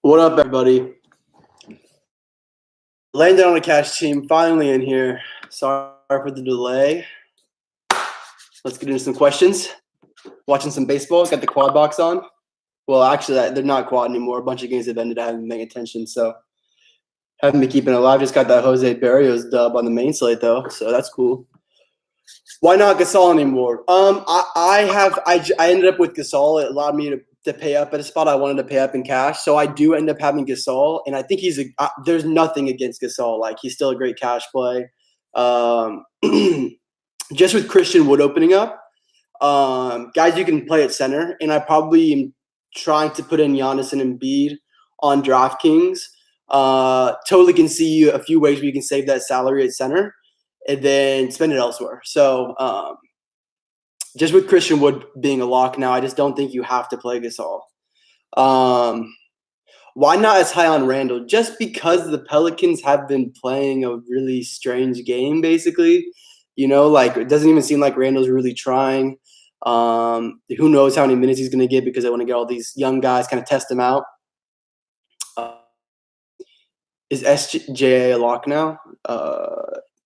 What up, everybody? Landed on a cash team, finally in here. Sorry for the delay. Let's get into some questions. Watching some baseball. Got the quad box on. Well, actually, they're not quad anymore. A bunch of games have ended. I haven't been paying attention, so haven't been keeping it alive. Just got that Jose Barrios dub on the main slate, though, so that's cool. Why not Gasol anymore? I ended up with Gasol. It allowed me to pay up at a spot I wanted to pay up in cash. So I do end up having Gasol, and I think there's nothing against Gasol. Like, he's still a great cash play. Just with Christian Wood opening up, guys you can play at center, and I probably am trying to put in Giannis and Embiid on DraftKings. Totally can see a few ways where you can save that salary at center and then spend it elsewhere. So just with Christian Wood being a lock now, I just don't think you have to play Gasol. Why not as high on Randall? Just because the Pelicans have been playing a really strange game, basically. You know, like, it doesn't even seem like Randall's really trying. Who knows how many minutes he's going to get, because they want to get all these young guys, kind of test him out. Is SJA a lock now?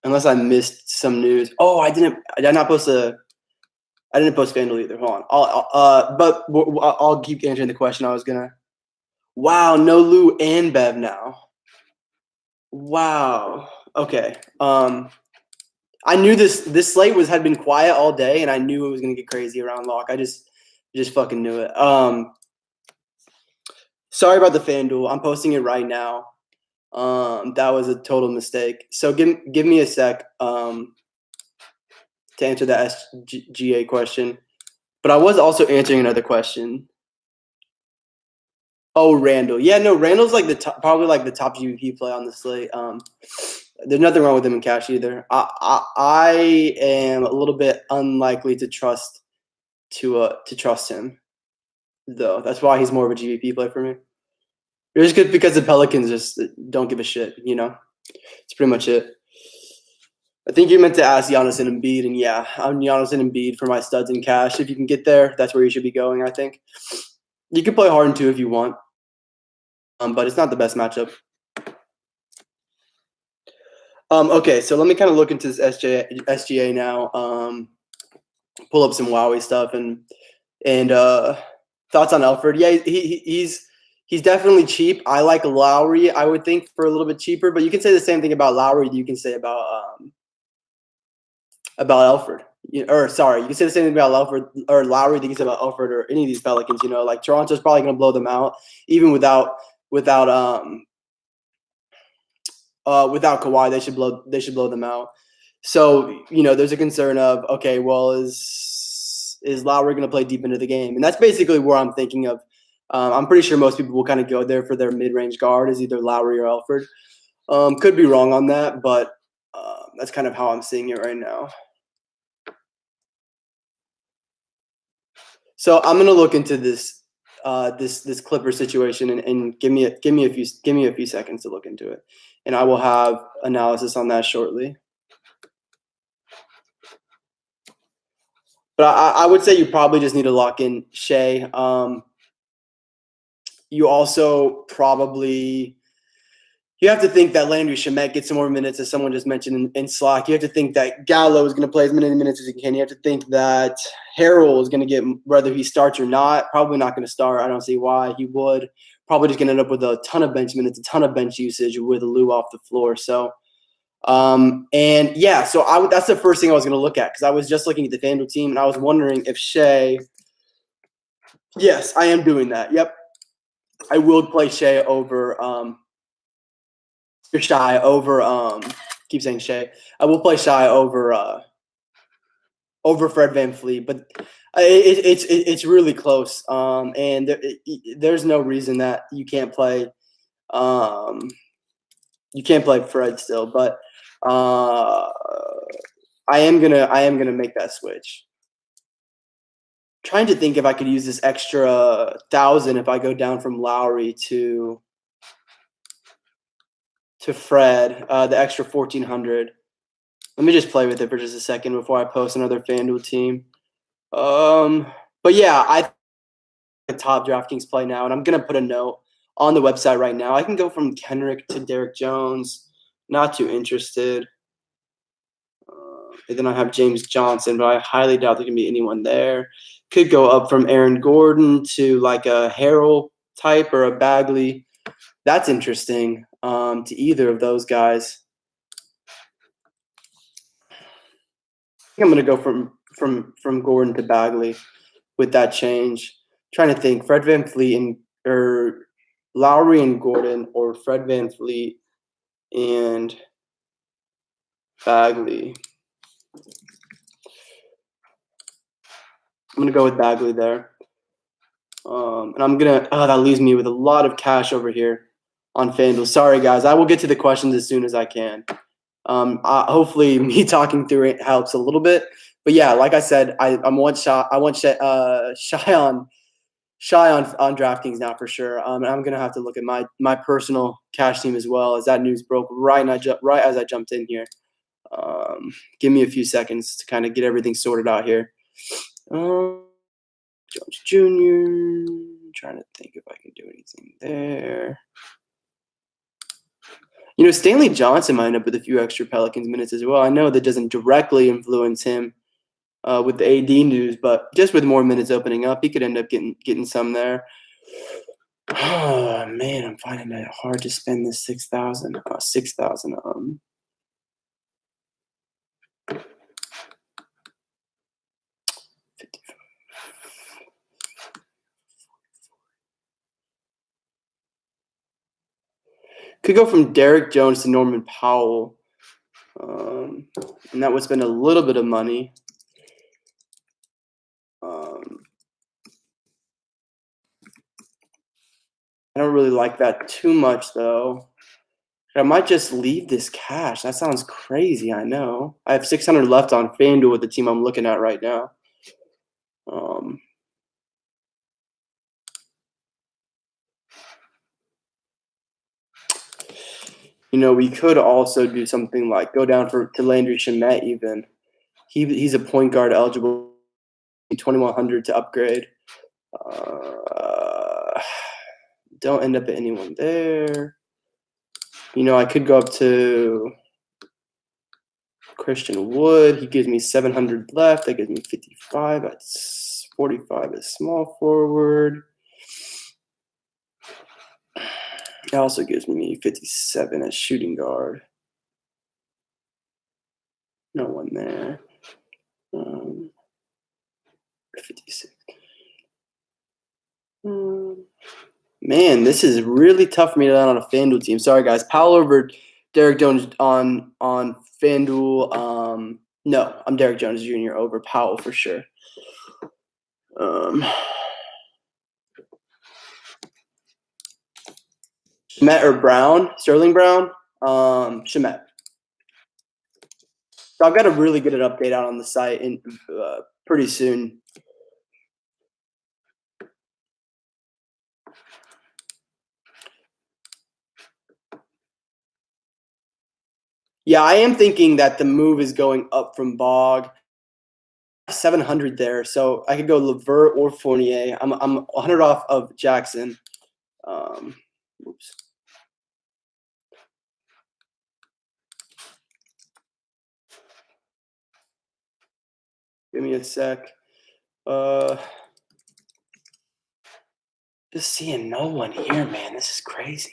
Unless I missed some news. Oh, I didn't post FanDuel either. Hold on. I'll keep answering the question. I was gonna. Wow, no Lou and Bev now. Wow. Okay. I knew this slate had been quiet all day, and I knew it was gonna get crazy around lock. I just fucking knew it. Sorry about the FanDuel. I'm posting it right now. That was a total mistake. So give me a sec to answer that SGA question. But I was also answering another question. Oh, Randall. Yeah, no, Randall's like probably like the top GVP play on the slate. There's nothing wrong with him in cash either. I am a little bit unlikely to trust him, though. That's why he's more of a GVP play for me. It's good because the Pelicans just don't give a shit, you know? It's pretty much it. I think you meant to ask Giannis and Embiid, and yeah, I'm Giannis and Embiid for my studs in cash. If you can get there, that's where you should be going, I think. You can play Harden too if you want, but it's not the best matchup. Okay, so let me kind of look into this SGA now. Pull up some Wowie stuff and thoughts on Elford. Yeah, he's definitely cheap. I like Lowry, I would think, for a little bit cheaper, but you can say the same thing about Lowry that you can say about Elford. You can say the same thing about Elford or Lowry that you can say about Elford or any of these Pelicans. You know, like Toronto's probably going to blow them out, even without Kawhi. They should blow them out. So, you know, there's a concern of, okay, well, is Lowry going to play deep into the game? And that's basically where I'm thinking of. I'm pretty sure most people will kind of go there for their mid-range guard is either Lowry or Elford. Could be wrong on that, but that's kind of how I'm seeing it right now. So I'm gonna look into this Clipper situation and give me a few seconds to look into it, and I will have analysis on that shortly. But I would say you probably just need to lock in Shea. You also probably you have to think that Landry Shamet gets some more minutes, as someone just mentioned in Slack. You have to think that Gallo is going to play as many minutes as he can. You have to think that Harrell is going to get, whether he starts or not, probably not going to start. I don't see why he would. Probably just going to end up with a ton of bench minutes, a ton of bench usage with Lou off the floor. So, that's the first thing I was going to look at, because I was just looking at the FanDuel team, and I was wondering if Shea – yes, I am doing that. Yep. I will play Shea over keep saying Shea. I will play Shai over Fred VanVleet, but it's really close. And there's no reason that you can't play Fred still, but I am gonna make that switch. Trying to think if I could use this extra 1,000 if I go down from Lowry to Fred, the extra 1,400. Let me just play with it for just a second before I post another FanDuel team. But yeah, I think a top DraftKings play now, and I'm gonna put a note on the website right now. I can go from Kendrick to Derek Jones. Not too interested. And then I have James Johnson, but I highly doubt there can be anyone there. Could go up from Aaron Gordon to like a Harrell type or a Bagley. That's interesting to either of those guys. I think I'm going to go from Gordon to Bagley with that change. Trying to think, Fred VanVleet and or Lowry and Gordon, or Fred VanVleet and Bagley. I'm going to go with Bagley there. And I'm going to – that leaves me with a lot of cash over here on FanDuel. Sorry, guys. I will get to the questions as soon as I can. Hopefully me talking through it helps a little bit. But, yeah, like I said, I'm one shot. I want shy on DraftKings now for sure. And I'm going to have to look at my personal cash team as well, as that news broke right as I jumped in here. Give me a few seconds to kind of get everything sorted out here. Jones Jr. Trying to think if I can do anything there. Stanley Johnson might end up with a few extra Pelicans minutes as well. I know that doesn't directly influence him with the AD news, but just with more minutes opening up, he could end up getting some there. Oh man, I'm finding it hard to spend this 6,000. 6,000. Could go from Derek Jones to Norman Powell. And that would spend a little bit of money. I don't really like that too much, though. I might just leave this cash. That sounds crazy, I know. I have 600 left on FanDuel with the team I'm looking at right now. We could also do something like go down to Landry Shamet even. He's a point guard eligible, 2,100 to upgrade. Don't end up at anyone there. I could go up to Christian Wood. He gives me 700 left. That gives me 55. That's 45 as small forward. It also gives me 57 as shooting guard. No one there. 56. Man, this is really tough for me to land on a FanDuel team. Sorry, guys. Powell over Derek Jones on FanDuel. No, I'm Derek Jones Jr. over Powell for sure. Shamet or Brown? Sterling Brown? Shamet. So I've got to really get an update out on the site pretty soon. Yeah, I am thinking that the move is going up from Bog. 700 there, so I could go Levert or Fournier. I'm 100 off of Jackson. Oops. Give me a sec. Just seeing no one here, man. This is crazy.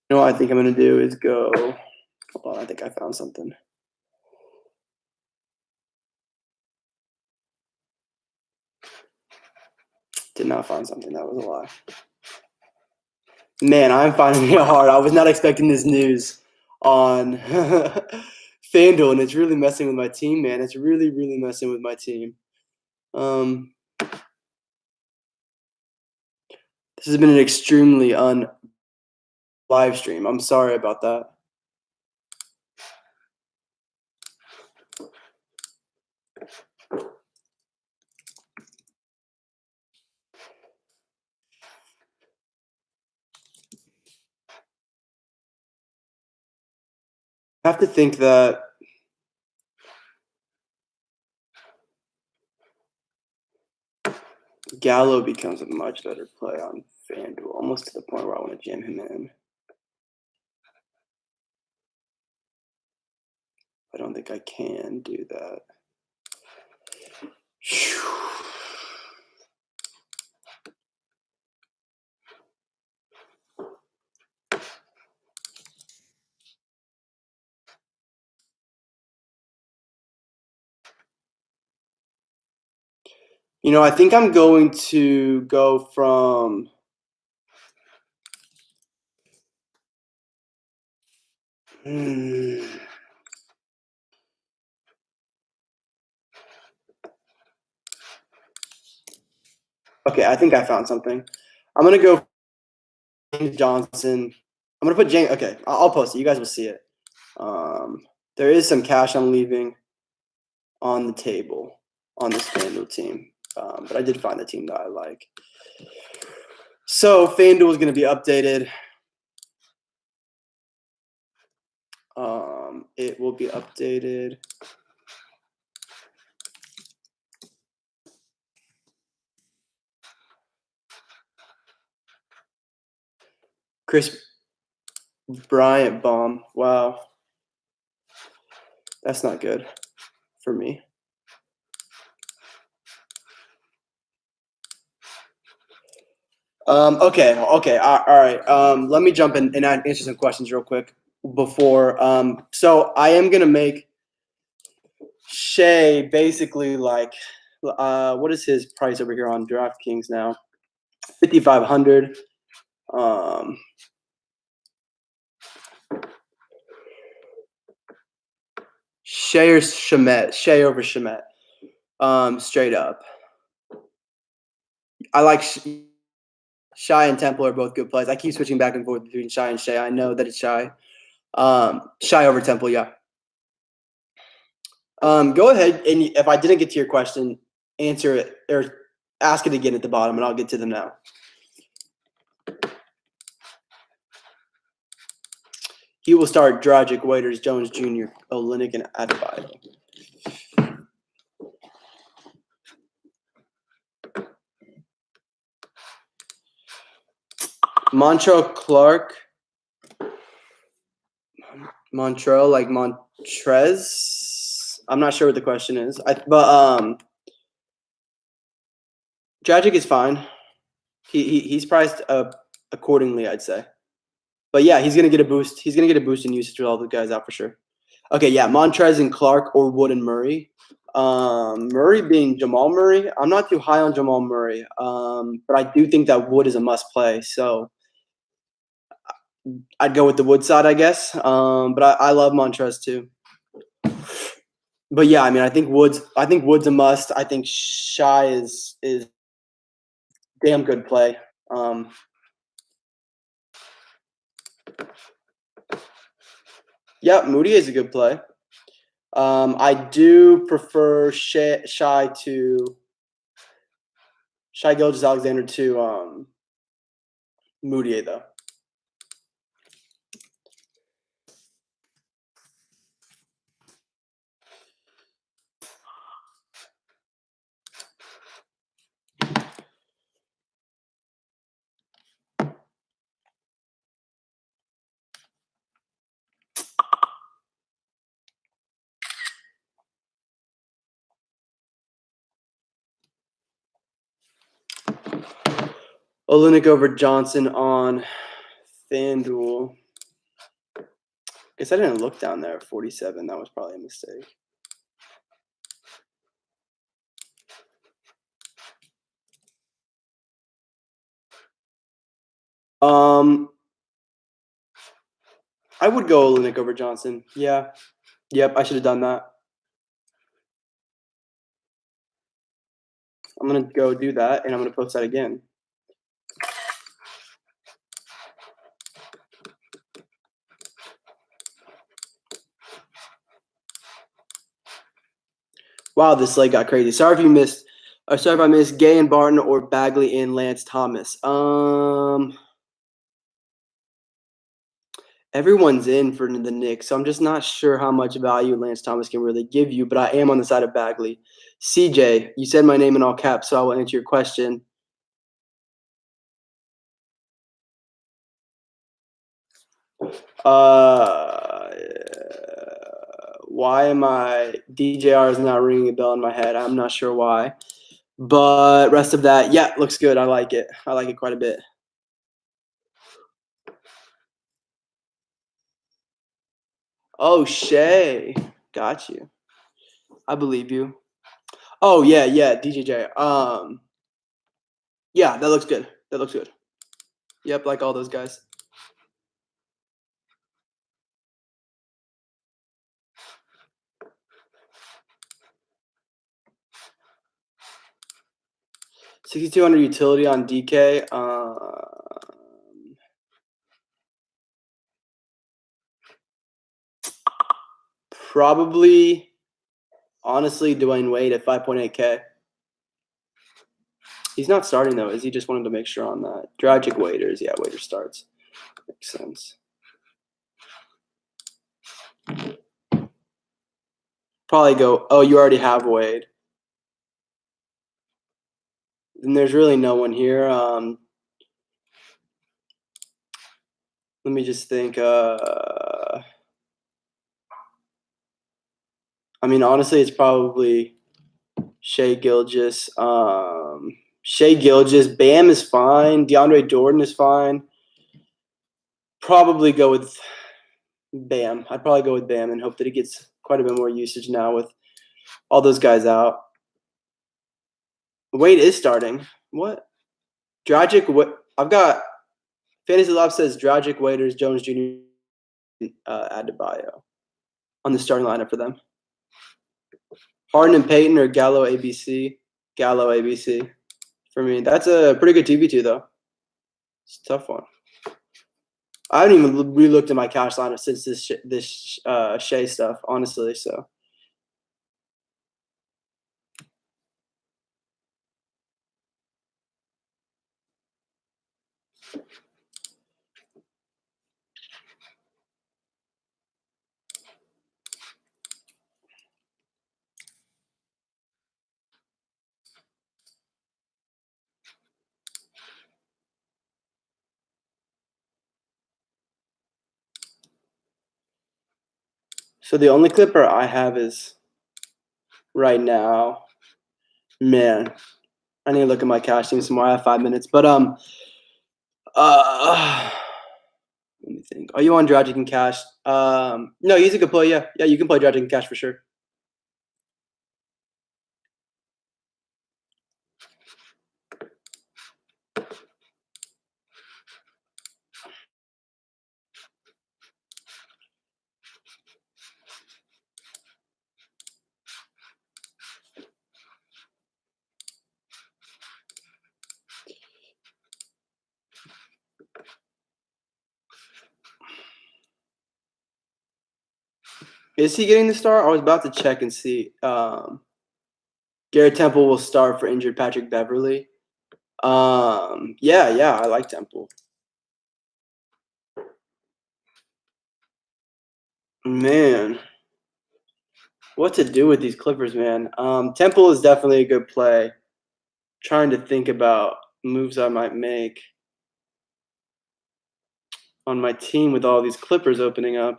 What I think I'm going to do is go – hold on, I think I found something. Did not find something. That was a lie. Man, I'm finding it hard. I was not expecting this news on FanDuel, and it's really messing with my team, man. It's really, really messing with my team. This has been an extremely live stream. I'm sorry about that. I have to think that Gallo becomes a much better play on FanDuel, almost to the point where I want to jam him in. I don't think I can do that. You know, I think I'm going to go from Okay, I think I found something. I'm gonna go James Johnson. I'm gonna put James. Okay, I'll post it. You guys will see it. There is some cash I'm leaving on the table on this FanDuel team, but I did find the team that I like. So FanDuel is going to be updated. It will be updated. Chris Bryant bomb. Wow. That's not good for me. Okay. All right. Let me jump in and answer some questions real quick before. So I am gonna make Shea basically like, what is his price over here on DraftKings now? 5,500. Shea or Shemet? Shea over Shemet. Straight up. I like Shy and Temple are both good plays. I keep switching back and forth between Shy and Shea. I know that it's Shy. Shy over Temple, yeah. Go ahead, and if I didn't get to your question, answer it or ask it again at the bottom, and I'll get to them now. He will start Dragic, Waiters, Jones Jr., Olynyk, and Adebayo. Montrell Clark. Montrell, like Montrez. I'm not sure what the question is. But Dragic is fine. He's priced accordingly, I'd say. But yeah, he's gonna get a boost. He's gonna get a boost in usage with all the guys out for sure. Okay, yeah, Montrez and Clark or Wood and Murray. Murray being Jamal Murray. I'm not too high on Jamal Murray, but I do think that Wood is a must play. So I'd go with the Wood side, I guess. But I love Montrez too. But yeah, I mean, I think Wood's a must. I think Shy is damn good play. Yeah, Moody is a good play. I do prefer Shai Gilgeous-Alexander to Moutier, though. Olynyk over Johnson on FanDuel. Guess I didn't look down there at 47. That was probably a mistake. I would go Olynyk over Johnson. Yeah. Yep, I should have done that. I'm going to go do that, and I'm going to post that again. Wow, this slate got crazy. Sorry if I missed Gay and Barton or Bagley and Lance Thomas. Everyone's in for the Knicks, so I'm just not sure how much value Lance Thomas can really give you, but I am on the side of Bagley. CJ, you said my name in all caps, so I will answer your question. Why am I DJR is not ringing a bell in my head. I'm not sure why. But rest of that, yeah, looks good. I like it. I like it quite a bit. Oh, Shay. Got you. I believe you. Oh, yeah, DJJ. Yeah, that looks good. That looks good. Yep, like all those guys. $6,200 utility on DK. Probably, honestly, Dwayne Wade at 5.8K. He's not starting though, is he? Just wanted to make sure on that. Dragic Waiters, yeah, Waiter starts. Makes sense. Probably go. Oh, you already have Wade. And there's really no one here. Let me just think. I mean, honestly, it's probably Shea Gilgeous. Shea Gilgeous. Bam is fine. DeAndre Jordan is fine. Probably go with Bam. I'd probably go with Bam and hope that he gets quite a bit more usage now with all those guys out. Wade is starting. What? Dragic. What? I've got Fantasy Lab says Dragic, Waiters, Jones Jr., Adebayo on the starting lineup for them. Harden and Payton or Gallo ABC. Gallo ABC for me. That's a pretty good TB2 though. It's a tough one. I haven't even re-looked at my cash lineup since this Shea stuff, honestly. So the only Clipper I have is right now. Man, I need to look at my cash team some more. I have 5 minutes, but let me think. Are you on Dragic and Cash? No, he's a good play. Yeah, you can play Dragic and Cash for sure. Is he getting the start? I was about to check and see. Garrett Temple will start for injured Patrick Beverly. Yeah, I like Temple. Man, what to do with these Clippers, man? Temple is definitely a good play. Trying to think about moves I might make on my team with all these Clippers opening up.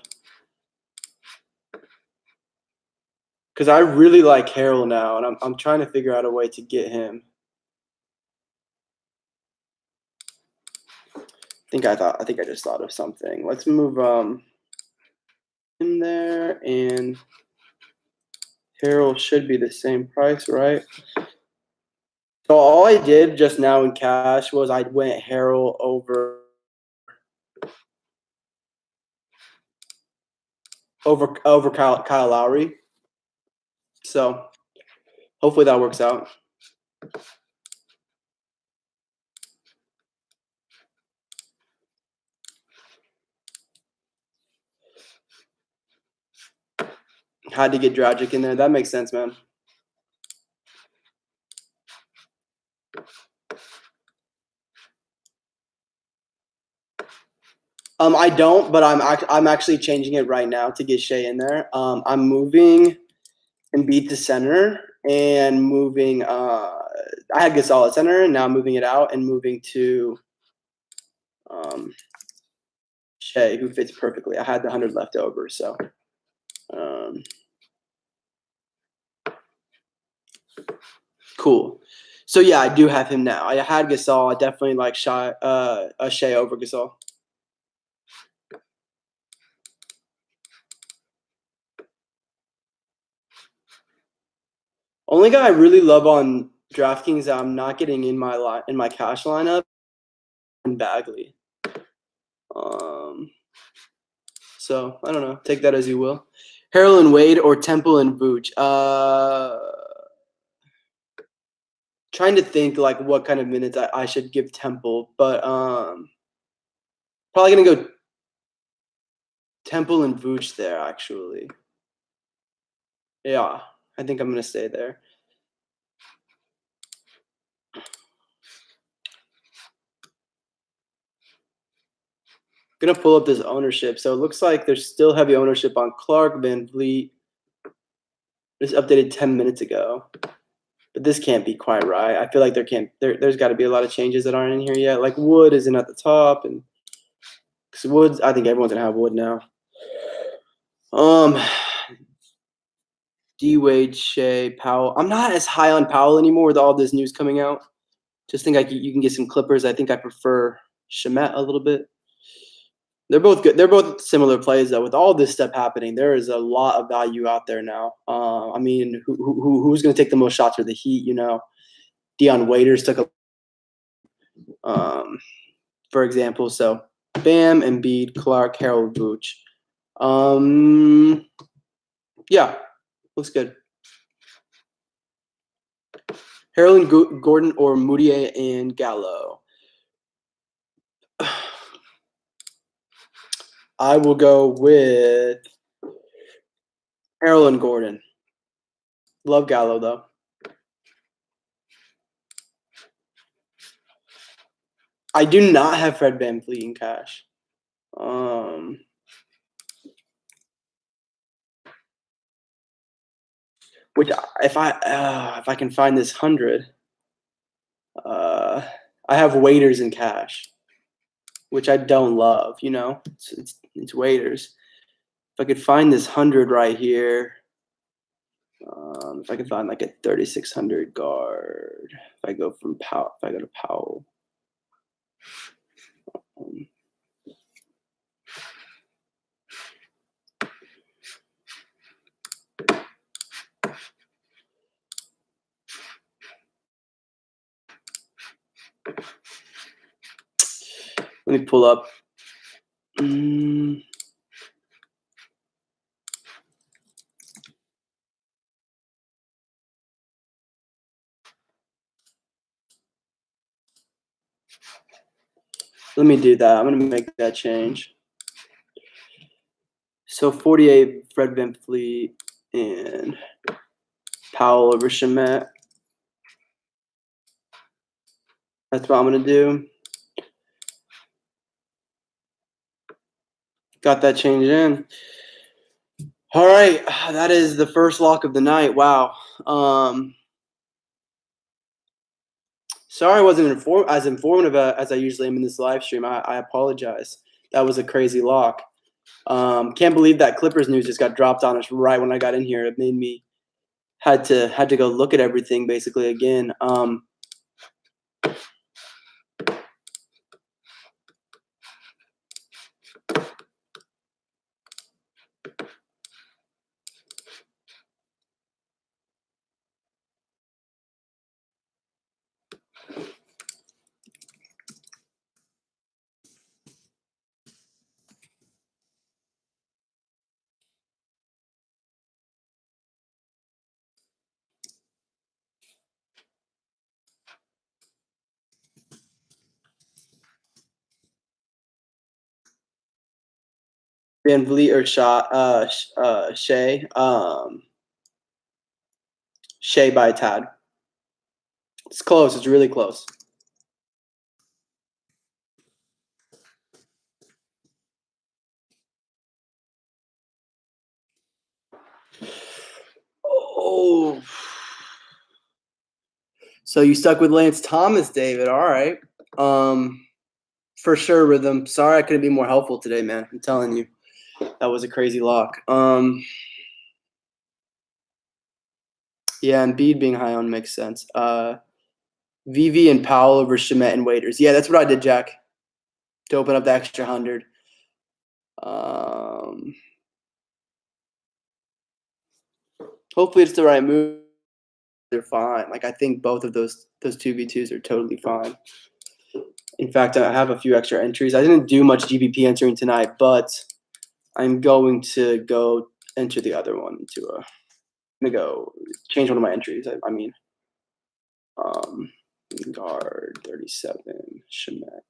Because I really like Harrell now, and I'm trying to figure out a way to get him. I think I just thought of something. Let's move in there, and Harrell should be the same price, right? So all I did just now in cash was I went Harrell over Kyle Lowry. So hopefully that works out. Had to get Dragic in there. That makes sense, man. I don't, but I'm actually changing it right now to get Shea in there. I'm moving Embiid to center and moving. I had Gasol at center, and now I'm moving it out and moving to Shea, who fits perfectly. I had the 100 left over, so. Cool. So yeah, I do have him now. I had Gasol. I definitely like Shea over Gasol. Only guy I really love on DraftKings that I'm not getting in my cash lineup, and Bagley. So I don't know. Take that as you will. Harrell and Wade or Temple and Vooch. Trying to think like what kind of minutes I should give Temple, but probably gonna go Temple and Vooch there actually. Yeah, I think I'm gonna stay there. Gonna pull up this ownership. So it looks like there's still heavy ownership on Clark, Van Vliet. This updated 10 minutes ago. But this can't be quite right. I feel like there's got to be a lot of changes that aren't in here yet. Like Wood isn't at the top, and because Woods, I think everyone's gonna have Wood now. D Wade, Shea, Powell. I'm not as high on Powell anymore with all this news coming out. Just think you can get some Clippers. I think I prefer Shamet a little bit. They're both good. They're both similar plays though. With all this stuff happening, there is a lot of value out there now. I mean, who's going to take the most shots for the Heat? You know, Dion Waiters took for example. So, Bam, Embiid, Clark, Harold, Vooch. Yeah, looks good. Harold and Gordon or Moutier and Gallo. I will go with Harold and Gordon. Love Gallo though. I do not have Fred VanVleet in cash. Which if I can find this 100, I have waiters in cash, which I don't love. You know, it's waiters. If I could find this 100 right here, if I could find like a 3600 guard, if I go from Powell, if I go to Powell. Let me pull up. Let me do that. I'm going to make that change. So 48 Fred VanVleet and Powell over Shamet. That's what I'm going to do. Got that change in. All right. That is the first lock of the night. Wow. Sorry I wasn't as informative as I usually am in this live stream. I apologize. That was a crazy lock. Can't believe that Clippers news just got dropped on us right when I got in here. It made me had to go look at everything basically again. Van Vliet or Shea. Shea by a tad. It's close. It's really close. Oh. So you stuck with Lance Thomas, David. All right. For sure, Rhythm. Sorry I couldn't be more helpful today, man. I'm telling you. That was a crazy lock. Yeah, Embiid being high on makes sense. VV and Powell over Shamet and Waiters. Yeah, that's what I did, Jack. To open up the extra 100. Hopefully it's the right move. They're fine. Like I think both of those 2v2s are totally fine. In fact, I have a few extra entries. I didn't do much GBP entering tonight, but I'm going to go enter the other one into a. I'm gonna go change one of my entries. I mean, guard 37 Shemet.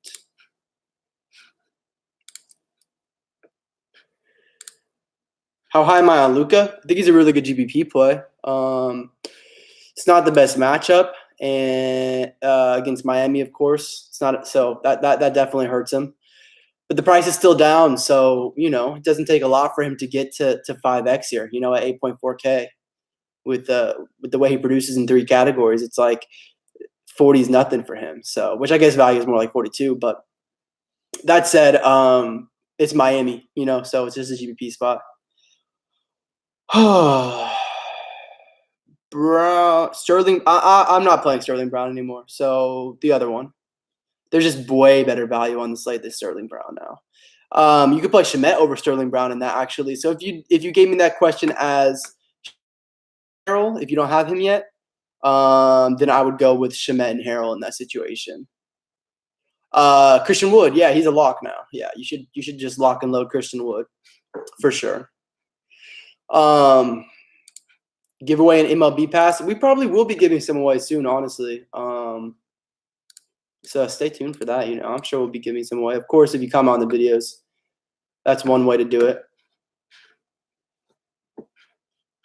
How high am I on Luka? I think he's a really good GBP play. It's not the best matchup, and against Miami, of course, it's not. So that definitely hurts him. But the price is still down, so it doesn't take a lot for him to get to 5x here. At 8.4K with the way he produces in 3 categories, it's like 40 is nothing for him. So, which I guess value is more like 42. But that said, it's Miami, so it's just a GBP spot. Brown, Sterling. I'm not playing Sterling Brown anymore. So the other one. There's just way better value on the slate than Sterling Brown now. You could play Shemet over Sterling Brown in that actually. So if you gave me that question as Harrell, if you don't have him yet, then I would go with Shemet and Harrell in that situation. Christian Wood, yeah, he's a lock now. Yeah, you should just lock and load Christian Wood for sure. Give away an MLB pass. We probably will be giving some away soon, honestly. So stay tuned for that. I'm sure we'll be giving some away. Of course, if you comment on the videos, that's one way to do it.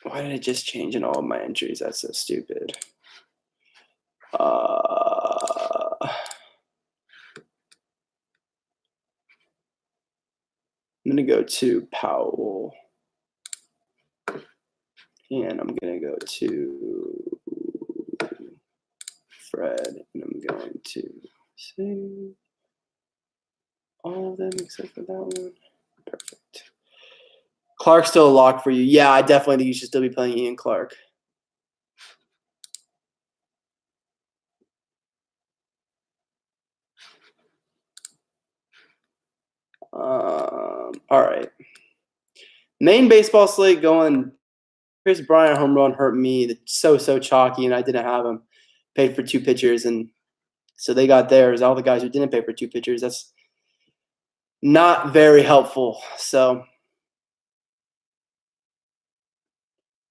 Why did it just change in all of my entries? That's so stupid. I'm going to go to Powell. And I'm going to go to Fred. And I'm going to save all of them except for that one. Perfect. Clark's still a lock for you. Yeah, I definitely think you should still be playing Ian Clark. All right. Main baseball slate going. Chris Bryant home run hurt me. It's so chalky, and I didn't have him. Paid for 2 pitchers, and so they got theirs. All the guys who didn't pay for 2 pitchers, that's not very helpful. So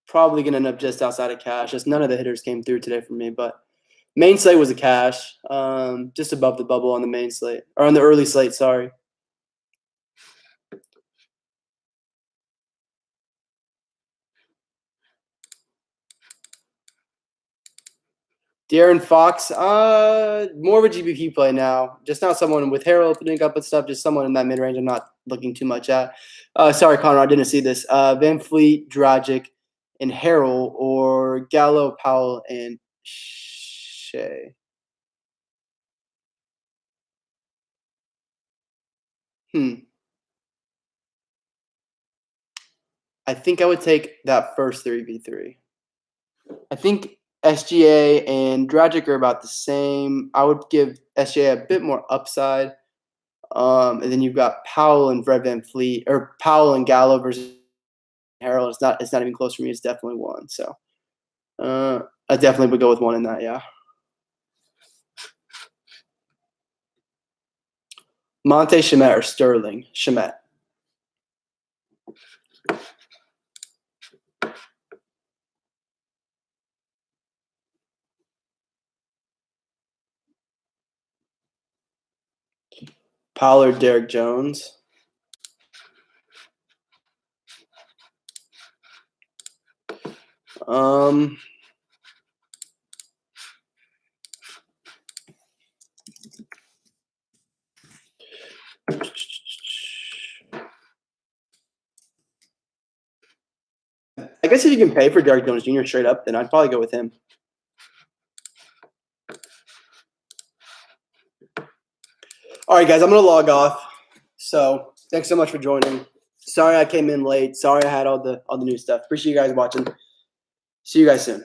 probably going to end up just outside of cash. Just none of the hitters came through today for me, but main slate was a cash, just above the bubble on the main slate, or on the early slate, sorry. De'Aaron Fox, more of a GBP play now. Just not someone with Harrell opening up and stuff, just someone in that mid-range I'm not looking too much at. Sorry, Connor, I didn't see this. Van Fleet, Dragic, and Harrell, or Gallo, Powell, and Shea. I think I would take that first 3v3. I think SGA and Dragic are about the same. I would give SGA a bit more upside. And then you've got Powell and Fred Van Fleet, or Powell and Gallo versus Harrell. It's not even close for me. It's definitely 1. So I definitely would go with 1 in that, yeah. Monte Shemet or Sterling? Shemet. Powell or Derek Jones? I guess if you can pay for Derrick Jones Jr. straight up, then I'd probably go with him. All right, guys, I'm going to log off. So thanks so much for joining. Sorry I came in late. Sorry I had all the new stuff. Appreciate you guys watching. See you guys soon.